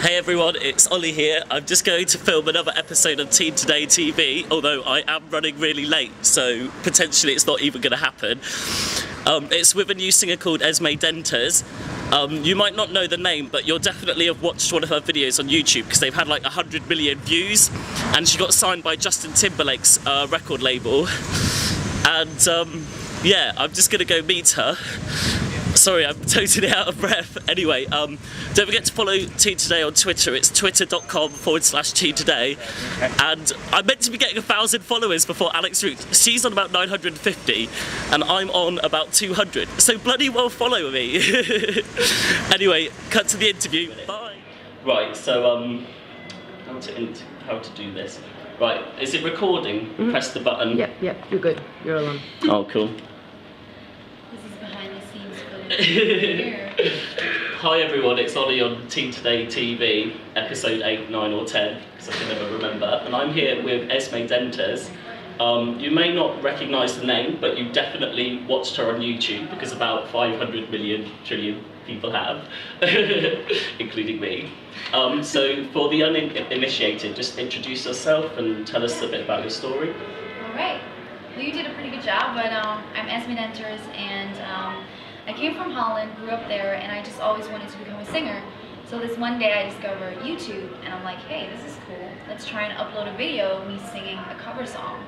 Hey everyone, it's Ollie here. I'm just going to film another episode of Teen Today TV, although I am running really late, so potentially it's not even going to happen. It's with a new singer called Esmée Denters. You might not know the name, but you'll definitely have watched one of her videos on YouTube because they've had like 100 million views, and she got signed by Justin Timberlake's record label. And yeah, I'm just going to go meet her. Sorry, I'm totally out of breath. Anyway, don't forget to follow Teen Today on Twitter. It's twitter.com/Teen Today. And I'm meant to be getting 1,000 followers before Alex Root. She's on about 950, and I'm on about 200. So bloody well follow me. Anyway, cut to the interview. Bye. Right, so how to do this? Right, is it recording? Mm-hmm. Press the button. Yep, you're good. You're on. Oh, cool. Hi everyone, it's Ollie on Teen Today TV, episode 8, 9 or 10, because I can never remember, and I'm here with Esmée Denters. You may not recognise the name, but you definitely watched her on YouTube, because about 500 million trillion people have, including me. So for the uninitiated, just introduce yourself and tell us a bit about your story. Alright, well you did a pretty good job, but I'm Esmée Denters, and I came from Holland, grew up there, and I just always wanted to become a singer. So this one day I discovered YouTube, and I'm like, hey, this is cool. Let's try and upload a video of me singing a cover song.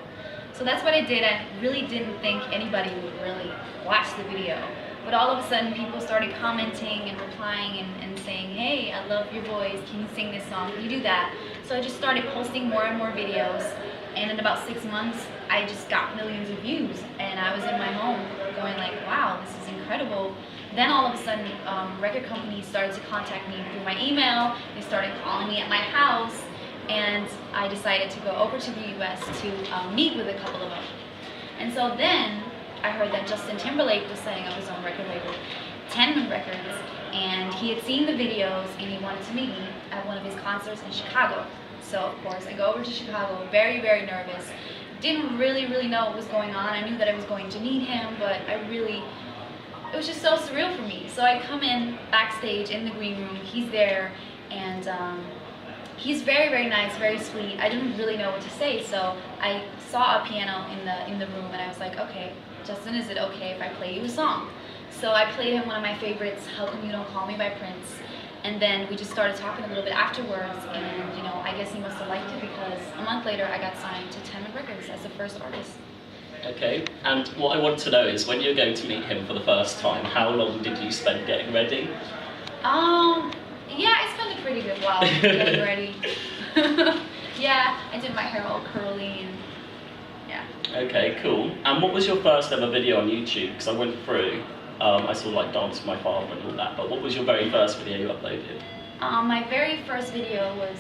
So that's what I did. I really didn't think anybody would really watch the video. But all of a sudden people started commenting and replying and saying, hey, I love your voice, can you sing this song, can you do that? So I just started posting more and more videos, and in about 6 months I just got millions of views, and I was in my home going like, wow, this is incredible. Then all of a sudden record companies started to contact me through my email. They started calling me at my house, and I decided to go over to the US to meet with a couple of them. And so then I heard that Justin Timberlake was setting up his own record label, 10 Records, and he had seen the videos and he wanted to meet me at one of his concerts in Chicago. So of course I go over to Chicago, very, very nervous. Didn't really know what was going on. I knew that I was going to meet him, but it was just so surreal for me. So I come in backstage in the green room, he's there, and he's very, very nice, very sweet. I didn't really know what to say, so I saw a piano in the room, and I was like, okay, Justin, is it okay if I play you a song? So I played him one of my favorites, How Come You Don't Call Me by Prince. And then we just started talking a little bit afterwards, and you know, I guess he must have liked it because a month later I got signed to 10 Records as the first artist. Okay, and what I want to know is when you're going to meet him for the first time, how long did you spend getting ready? Yeah, I spent a pretty good while getting ready. Yeah, I did my hair all curly and yeah. Okay, cool. And what was your first ever video on YouTube? Because I went through. I saw like Dance with My Father and all that, but what was your very first video you uploaded? My very first video was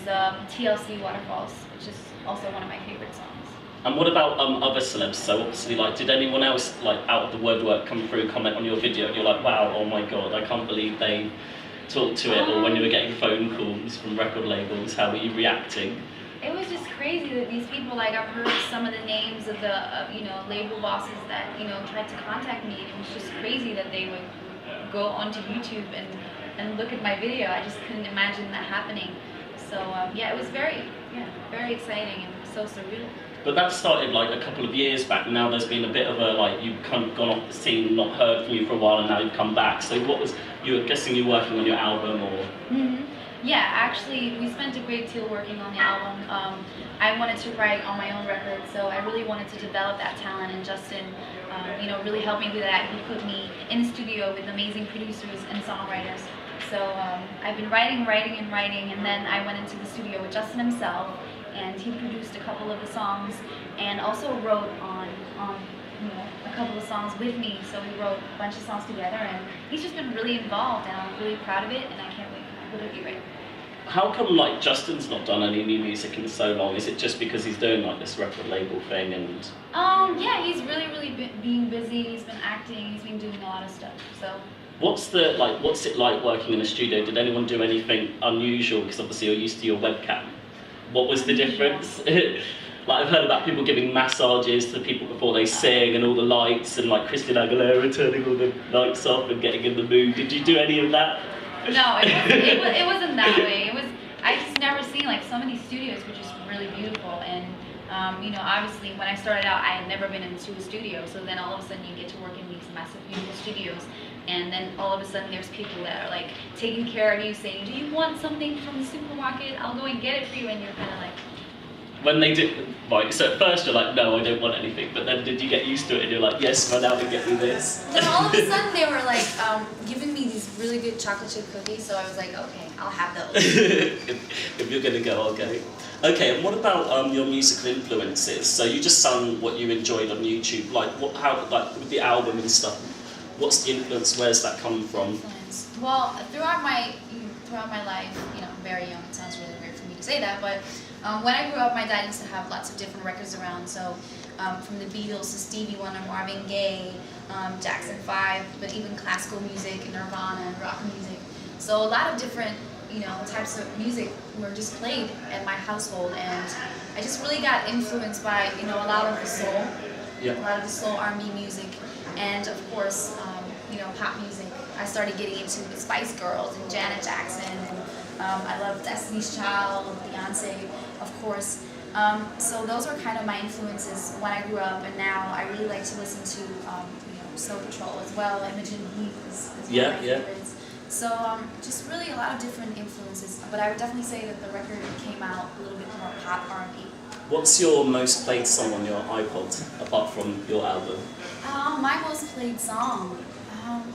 TLC Waterfalls, which is also one of my favorite songs. And what about other celebs? So obviously, like, did anyone else like out of the woodwork come through, comment on your video, and you're like, wow, oh my god, I can't believe they talked to it, or when you were getting phone calls from record labels, how were you reacting? It was just crazy that these people, like, I've heard some of the names of the, you know, label bosses that, you know, tried to contact me. It was just crazy that they would go onto YouTube and look at my video. I just couldn't imagine that happening. So, yeah, it was very exciting and so surreal. But that started like a couple of years back. Now there's been a bit of a, like, you've kind of gone off the scene, not heard from you for a while, and now you've come back. So what was, you were guessing you're working on your album, or? Mm-hmm. Yeah, actually, we spent a great deal working on the album. I wanted to write on my own record, so I really wanted to develop that talent, and Justin, you know, really helped me with that. He put me in the studio with amazing producers and songwriters. So I've been writing, and then I went into the studio with Justin himself, and he produced a couple of the songs, and also wrote on you know, a couple of songs with me. So we wrote a bunch of songs together, and he's just been really involved, and I'm really proud of it, and I can't wait for it to be right. How come, like, Justin's not done any new music in so long? Is it just because he's doing like this record label thing and? Yeah, he's really being busy. He's been acting. He's been doing a lot of stuff. So. What's it like working in a studio? Did anyone do anything unusual? Because obviously you're used to your webcam. What was the difference? Like, I've heard about people giving massages to people before they sing, and all the lights, and like Christina Aguilera turning all the lights off and getting in the mood. Did you do any of that? No, it wasn't that way. some of these studios were just really beautiful, and you know, obviously when I started out, I had never been into a studio, so then all of a sudden you get to work in these massive, beautiful studios, and then all of a sudden there's people that are like taking care of you, saying, do you want something from the supermarket? I'll go and get it for you, and you're kind of like... When they did, right, so at first you're like, no, I don't want anything, but then did you get used to it and you're like, yes, run out and get me this? Then all of a sudden they were like giving me these really good chocolate chip cookies, so I was like, okay, I'll have those. If you're gonna go, I'll go. Okay, and what about your musical influences? So you just sung what you enjoyed on YouTube, like with the album and stuff. What's the influence? Where's that coming from? Influence. Well, throughout my life, you know, I'm very young. It sounds really weird for me to say that, but when I grew up, my dad used to have lots of different records around. So from the Beatles to Stevie Wonder, Marvin Gaye, Jackson 5, but even classical music, Nirvana, and rock music. So a lot of different, you know, types of music were just played at my household, and I just really got influenced by, you know, a lot of the soul, a lot of the soul R&B music, and of course, you know, pop music. I started getting into the Spice Girls and Janet Jackson, and I love Destiny's Child, Beyonce, of course. So those are kind of my influences when I grew up, and now I really like to listen to, you know, Snow Patrol as well. Imogen Heap is one of my favorites. So just really a lot of different influences, but I would definitely say that the record came out a little bit more pop R&B. What's your most played song on your iPod, apart from your album? My most played song, let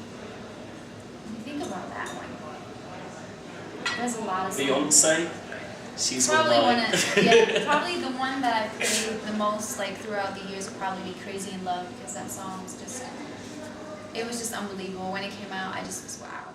me think about that one. There's a lot of songs. Beyonce? She's probably probably the one that I've played the most, like, throughout the years would probably be Crazy in Love, because that song was just, it was just unbelievable. When it came out, I just was wow.